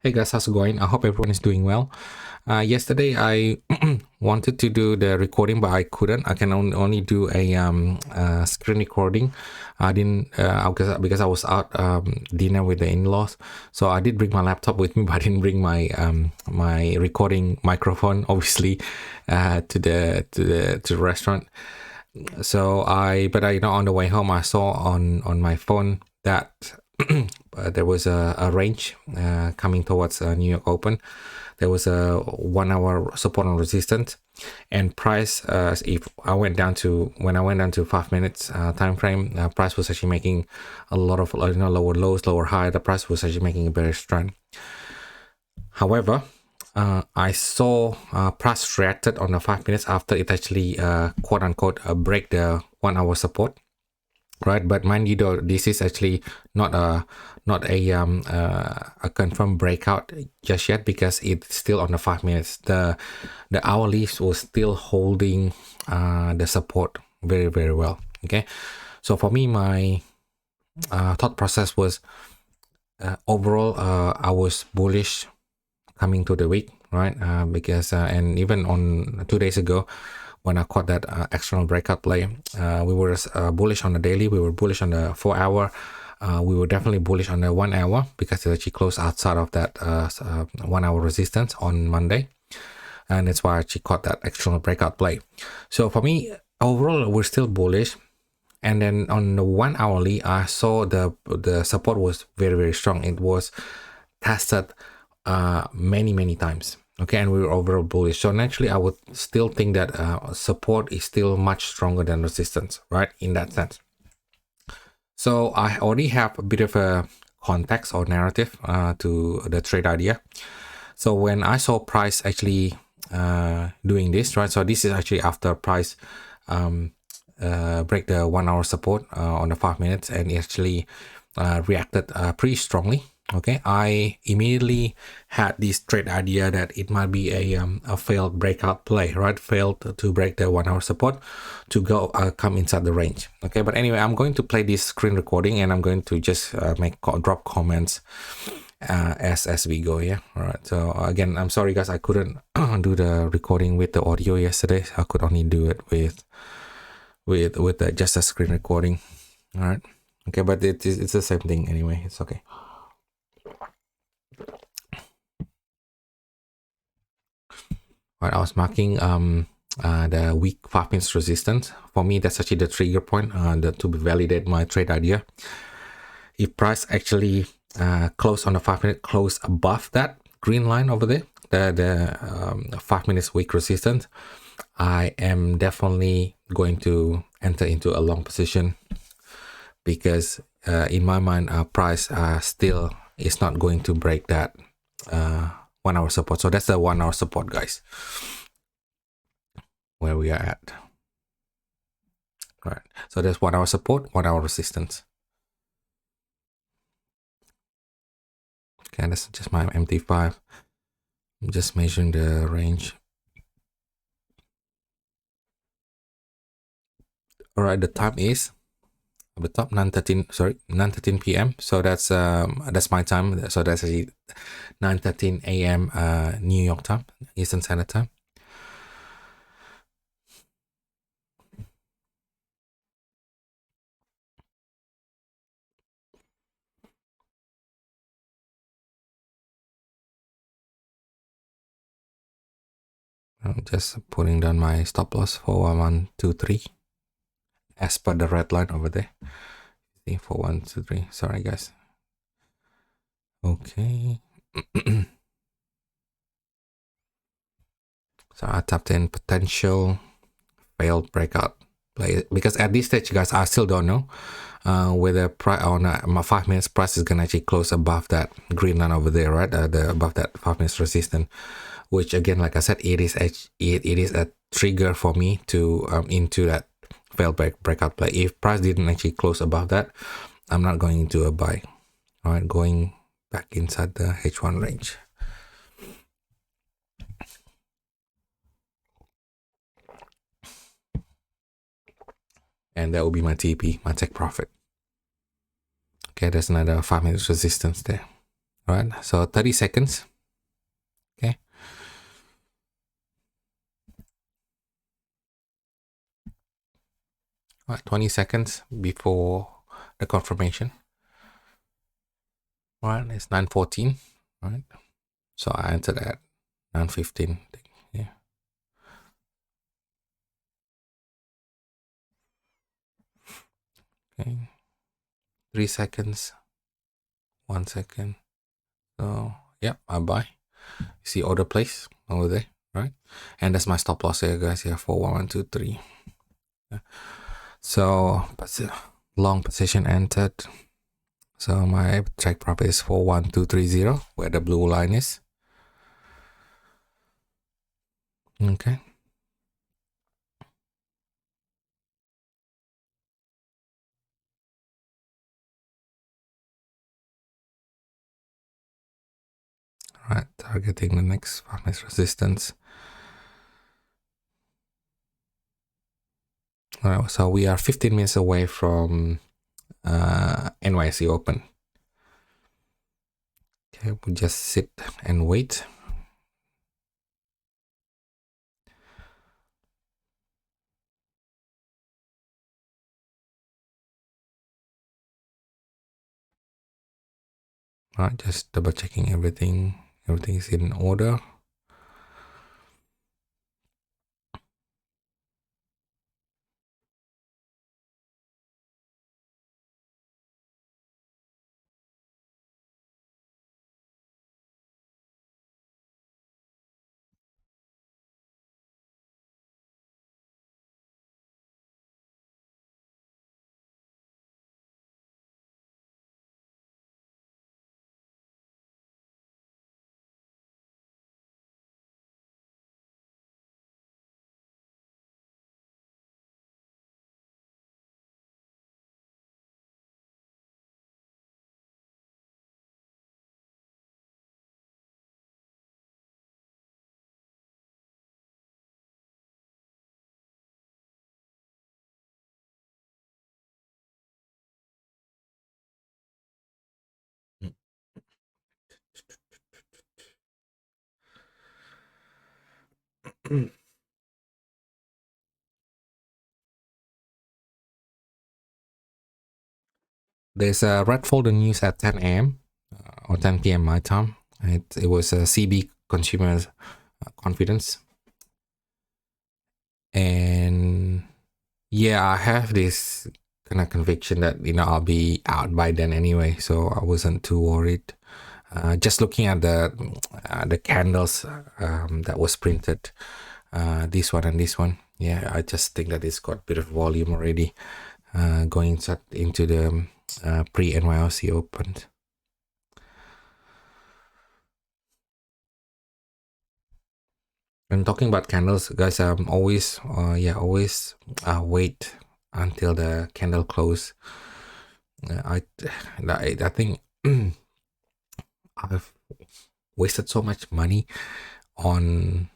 Hey guys, how's it going? I hope everyone is doing well. Yesterday I wanted to do the recording, but I couldn't. I can only do a screen recording. I didn't because I was out dinner with the in-laws. So I did bring my laptop with me, but I didn't bring my my recording microphone, obviously, to the restaurant. So on the way home I saw on my phone that there was a range coming towards New York Open. There was a 1 hour support and resistance, and price if I went down to when I went down to 5 minutes time frame, price was actually making a lot of lower lows, lower high. The price was actually making a bearish trend. However, I saw price reacted on the 5 minutes after it actually quote unquote break the 1 hour support, right? But mind you, though, this is actually not a confirmed breakout just yet, because it's still on the 5 minutes. The hourly was still holding the support very, very well. Okay, so for me, my thought process was overall I was bullish coming to the week, right? Because and even on 2 days ago, when I caught that external breakout play, we were bullish on the daily, we were bullish on the 4 hour, we were definitely bullish on the 1 hour because it actually closed outside of that 1 hour resistance on Monday, and that's why I actually caught that external breakout play. So for me, overall, we're still bullish. And then on the 1 hourly, I saw the support was very, very strong. It was tested many times, okay, and we were overall bullish. So naturally I would still think that support is still much stronger than resistance, right, in that sense. So I already have a bit of a context or narrative to the trade idea. So when I saw price actually doing this, right, so this is actually after price break the 1 hour support on the 5 minutes, and it actually reacted pretty strongly. Okay, I immediately had this trade idea that it might be a failed breakout play, right? Failed to break the 1 hour support to go come inside the range. Okay, but anyway, I'm going to play this screen recording, and I'm going to just drop comments as we go. Yeah, all right. So again, I'm sorry guys, I couldn't do the recording with the audio yesterday. I could only do it with just a screen recording. All right. Okay, but it's the same thing anyway. It's okay. Right, I was marking the weak 5 minutes resistance. For me, that's actually the trigger point to validate my trade idea. If price actually close on the 5 minute, close above that green line over there, the 5 minutes weak resistance, I am definitely going to enter into a long position, because in my mind, price still is not going to break that 1 hour support. So that's the 1 hour support, guys, where we are at. All right, so there's 1 hour support, 1 hour resistance. Okay, that's just my MT5. I'm just measuring the range. All right, the time is at the top 9:13 p.m. So that's my time. So that's 9:13 a.m. New York time, Eastern Standard Time. I'm just putting down my stop loss for 123 as per the red line over there. See, for 123. Sorry guys. Okay. So I tapped in potential failed breakout play, because at this stage, guys, I still don't know whether price on my 5 minutes price is gonna actually close above that green line over there, right? Above that 5 minutes resistance, which again, like I said, it is a trigger for me to into that failed breakout play. If price didn't actually close above that, I'm not going into a buy. All right, going back inside the H1 range. And that will be my TP, my take profit. Okay, there's another 5 minutes resistance there. right? So 30 seconds. Okay. Right, 20 seconds before the confirmation. Right, it's 9:14. Right. So I entered at 9:15. Yeah. Okay. 3 seconds. 1 second. So yeah, I buy. See order place over there, right? And that's my stop loss here, guys. Here for 1, 1, 2, 3. Yeah. So long position entered. So my track profit is 41230, where the blue line is. Okay. Right, targeting the next resistance. All right, so we are 15 minutes away from NYSE open. Okay, we just sit and wait. All right, just double checking everything. Everything is in order. There's a red folder news at 10 a.m. Or 10 p.m. my time. It was a CB consumer confidence. And yeah, I have this kind of conviction that, I'll be out by then anyway. So I wasn't too worried. Just looking at the candles that was printed, this one and this one. Yeah, I just think that it's got a bit of volume already going into the pre-NYSE open. And talking about candles, guys, always wait until the candle close. I think I've wasted so much money on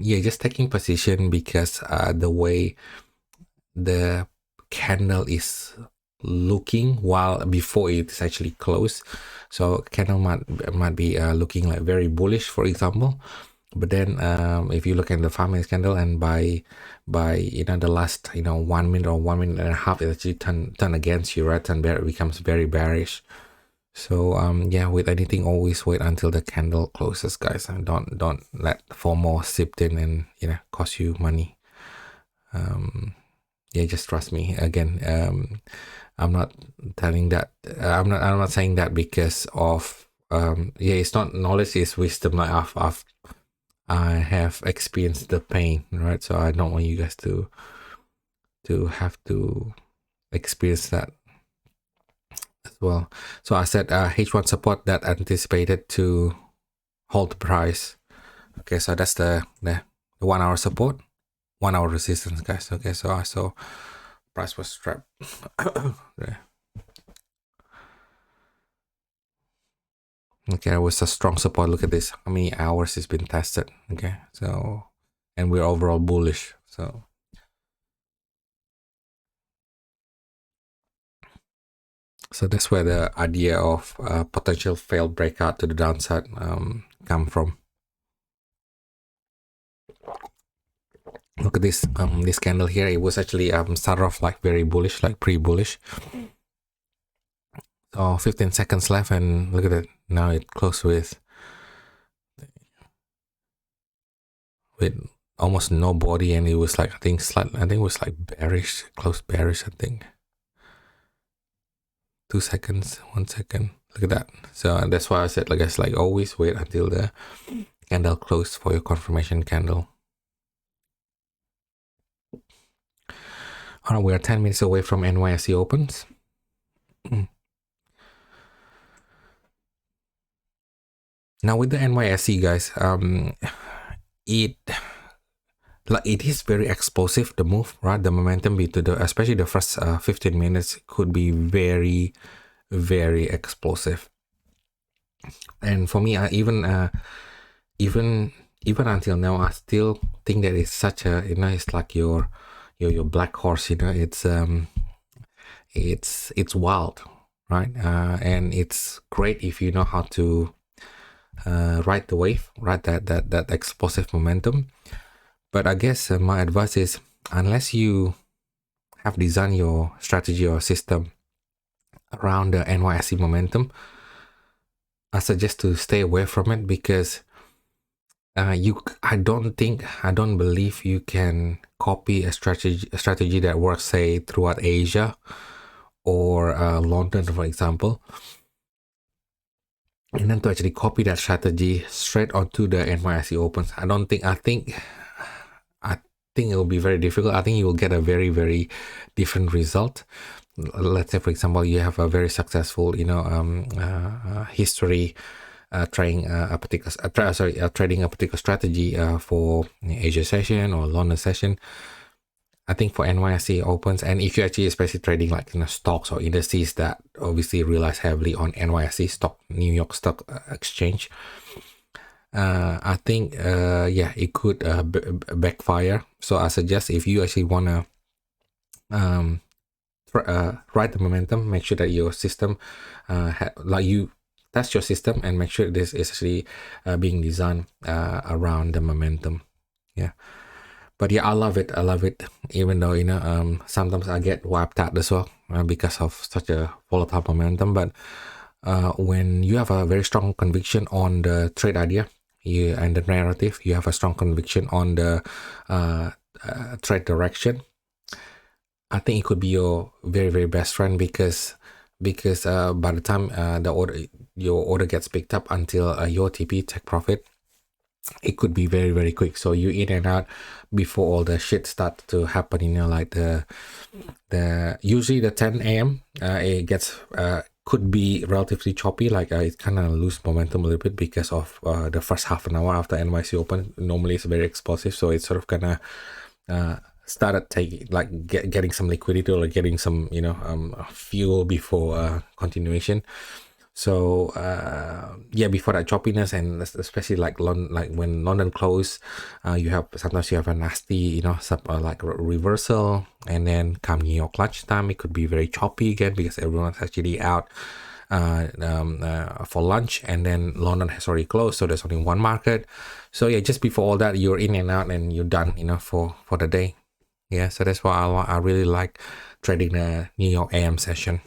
just taking position because the way the candle is looking while before it's actually closed. So candle might be looking like very bullish, for example. But then if you look at the 5 minute candle and by the last 1 minute or 1 minute and a half, it actually turn against you, right? And it becomes very bearish. So yeah, with anything, always wait until the candle closes, guys, and don't let FOMO sip in and cost you money. Yeah, just trust me. Again, I'm not telling that. I'm not saying that because of it's not knowledge, it's wisdom. Like I have experienced the pain, right? So I don't want you guys to have to experience that as well. So I said H1 support that anticipated to hold the price. Okay, so that's the 1 hour support, 1 hour resistance, guys. Okay, so I saw price was trapped. Okay, it was a strong support. Look at this, how many hours it's been tested. Okay, so and we're overall bullish. So So that's where the idea of potential failed breakout to the downside come from. Look at this this candle here. It was actually started off like very bullish, like pre-bullish. So 15 seconds left, and look at it. Now it closed with almost no body, and it was like I think it was like bearish, close bearish, I think. 2 seconds, 1 second. Look at that. So that's why I said, like, guys, like always wait until the candle closed for your confirmation candle. All right, we are 10 minutes away from NYSE opens. Now with the NYSE, guys, it is very explosive, the move, right? The momentum especially the first 15 minutes could be very, very explosive. And for me, even until now, I still think that it's such a, it's like your black horse, it's wild, right? And it's great if you know how to ride the wave, right? That explosive momentum. But I guess my advice is, unless you have designed your strategy or system around the NYSE momentum, I suggest to stay away from it, because I don't believe you can copy a strategy that works, say, throughout Asia or London, for example, and then to actually copy that strategy straight onto the NYSE opens. I think it will be very difficult. I think you will get a very, very different result. Let's say, for example, you have a very successful, history trading a particular strategy for Asia session or London session. I think for NYSE opens, and if you actually especially trading like stocks or indices that obviously relies heavily on NYSE New York Stock Exchange, I think it could backfire. So I suggest, if you actually want to ride the momentum, make sure that your system you test your system and make sure this is actually being designed around the momentum. But I love it, even though sometimes I get wiped out as well because of such a volatile momentum. But when you have a very strong conviction on the trade idea and the narrative, you have a strong conviction on the trade direction, I think it could be your very, very best friend, because by the time your order gets picked up until your TP take profit, it could be very, very quick. So you in and out before all the shit start to happen. Like the usually the 10 a.m. It gets could be relatively choppy. Like it kind of lose momentum a little bit because of the first half an hour after NYSE open. Normally it's very explosive, so it's sort of kind of started getting some liquidity or getting some fuel before continuation. So before that choppiness, and especially like when London closed, sometimes you have a nasty reversal, and then come New York lunchtime, it could be very choppy again because everyone's actually out for lunch, and then London has already closed, so there's only one market. So just before all that, you're in and out and you're done for the day. So that's why I really like trading the New York AM session.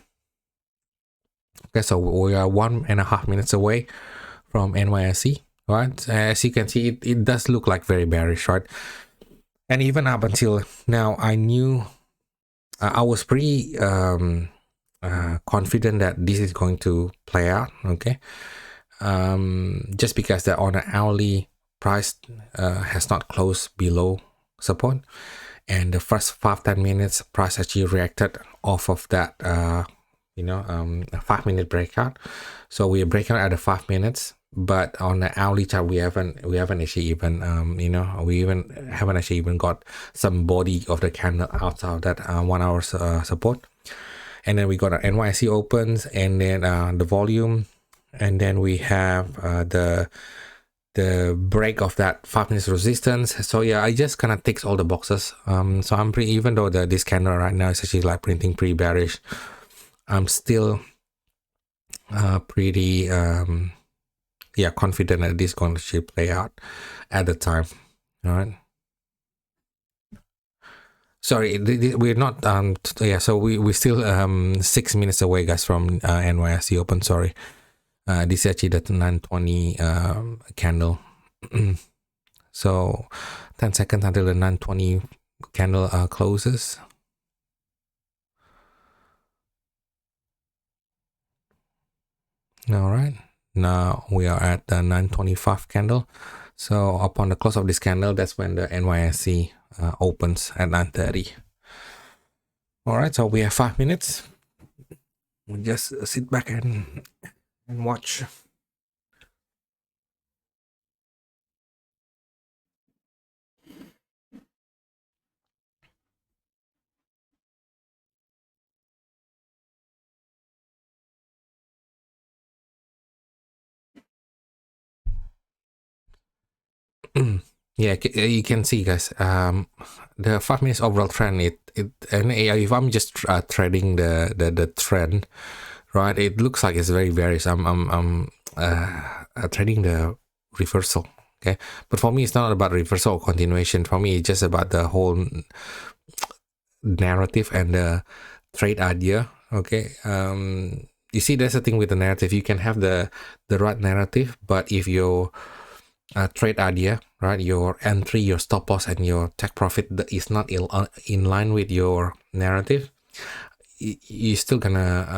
Okay, so we are 1.5 minutes away from NYSE, right? As you can see, it does look like very bearish, right? And even up until now, I knew I was pretty confident that this is going to play out, okay? Just because that on an hourly price has not closed below support, and the first 5-10 minutes price actually reacted off of that 5-minute breakout. So we are breaking out at the 5 minutes, but on the hourly chart we haven't actually even haven't actually even got some body of the candle outside of that 1 hour support. And then we got an NYSE opens, and then the volume, and then we have the break of that 5 minutes resistance. So I just kind of ticks all the boxes. So I'm pretty, even though this candle right now is actually like printing pretty bearish, I'm still pretty yeah, confident that this is going to play out at the time. All right. Sorry, we're not yeah, so we still 6 minutes away, guys, from NYSE open. Sorry, this is actually the 920 candle. So 10 seconds until the 920 candle closes. All right, now we are at the 925 candle. So upon the close of this candle, that's when the NYSE opens at 9:30. All right, so we have 5 minutes. We just sit back and watch. Yeah, you can see, guys, the 5 minutes overall trend, and if I'm just trading the trend, right, it looks like it's very bearish. I'm trading the reversal. Okay, but for me it's not about reversal or continuation. For me it's just about the whole narrative and the trade idea. Okay, you see, that's the thing with the narrative. You can have the right narrative, but if your trade idea, right, your entry, your stop loss, and your take profit is not in line with your narrative, you're still gonna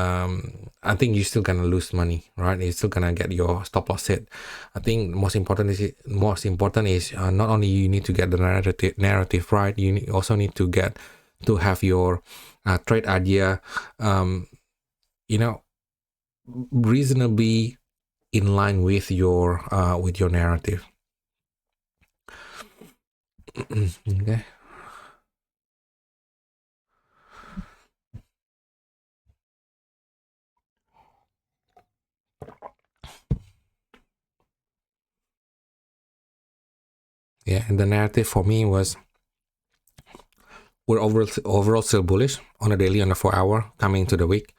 I think you're still gonna lose money, right? You're still gonna get your stop loss hit. I think most important is not only you need to get the narrative right, you also need to get to have your trade idea you know, reasonably in line with your narrative. Okay. Yeah, and the narrative for me was we're overall still bullish on a daily, on a 4-hour coming to the week.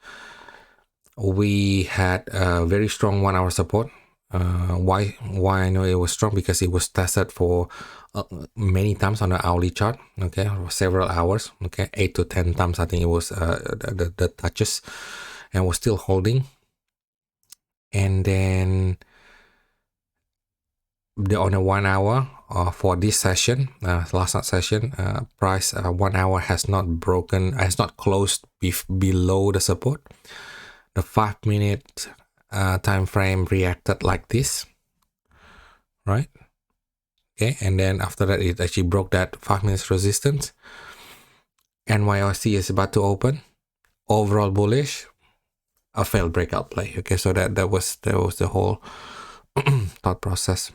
We had a very strong 1-hour support. Why I know it was strong? Because it was tested for many times on the hourly chart. Okay, several hours. Okay, 8 to 10 times I think it was the touches, and was still holding. And then on a 1-hour for this session, last night session, price 1 hour has not closed below the support. The 5-minute time frame reacted like this, right? Okay, and then after that it actually broke that 5 minutes resistance. NYSE is about to open, overall bullish, a failed breakout play. Okay, so that was the whole thought process.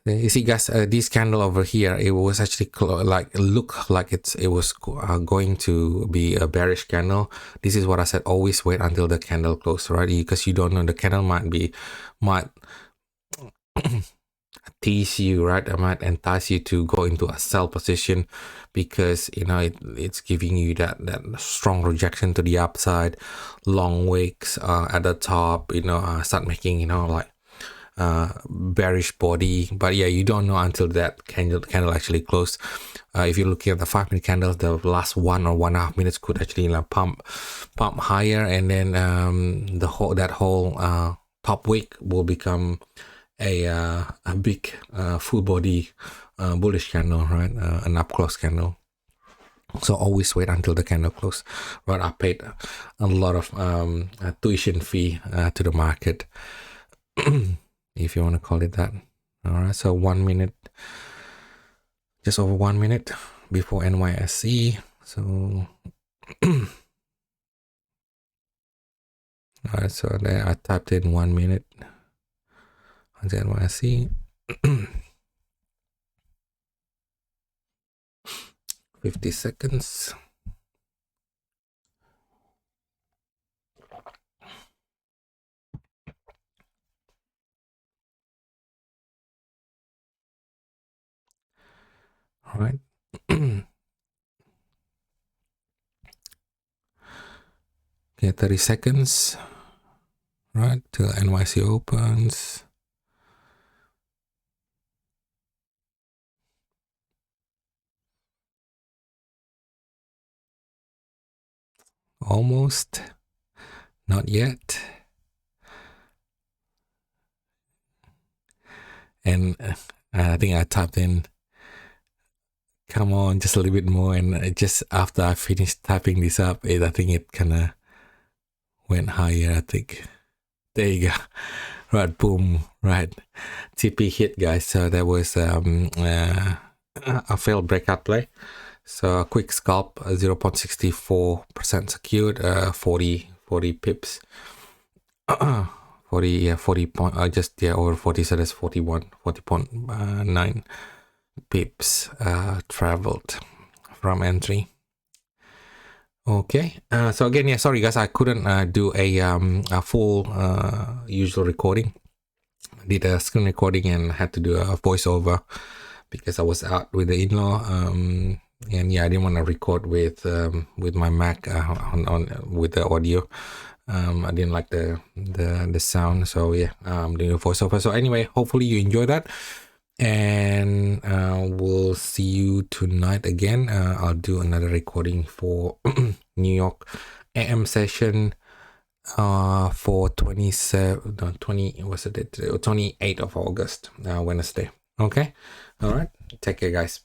You see, guys, this candle over here, it was actually look like it was going to be a bearish candle. This is what I said, always wait until the candle close, right? Because you don't know, the candle might tease you, right? It might entice you to go into a sell position, because you know it's giving you that strong rejection to the upside, long wicks at the top, start making, like bearish body. But yeah, you don't know until that candle actually closed. If you're looking at the 5-minute candles, the last 1 or 1.5 minutes could actually pump higher, and then the whole top wick will become a big full body bullish candle, right? An up close candle. So always wait until the candle close. But I paid a lot of tuition fee to the market, if you want to call it that. All right, so 1 minute, just over 1 minute before NYSE. So all right, so there I typed in 1 minute on the NYSE. 50 seconds. All right. Okay, 30 seconds, right, till NYSE opens. Almost, not yet. And I think I tapped in, come on, just a little bit more, and just after I finished tapping this up, I think it kind of went higher, I think. There you go. Right, boom, right. TP hit, guys. So that was a failed breakout play. So a quick scalp, 0.64% secured, 40 pips. 40 point, just over 40, so that's 40.9 pips traveled from entry. Okay, so again, yeah, sorry guys, I couldn't do a full usual recording. I did a screen recording and had to do a voiceover because I was out with the in-law, and yeah, I didn't want to record with my Mac with the audio. I didn't like the sound, so yeah, I'm doing a voiceover. So anyway, hopefully you enjoy that, and we'll see you tonight again. I'll do another recording for New York AM session for 28th of August, Wednesday. Okay, all right, take care guys.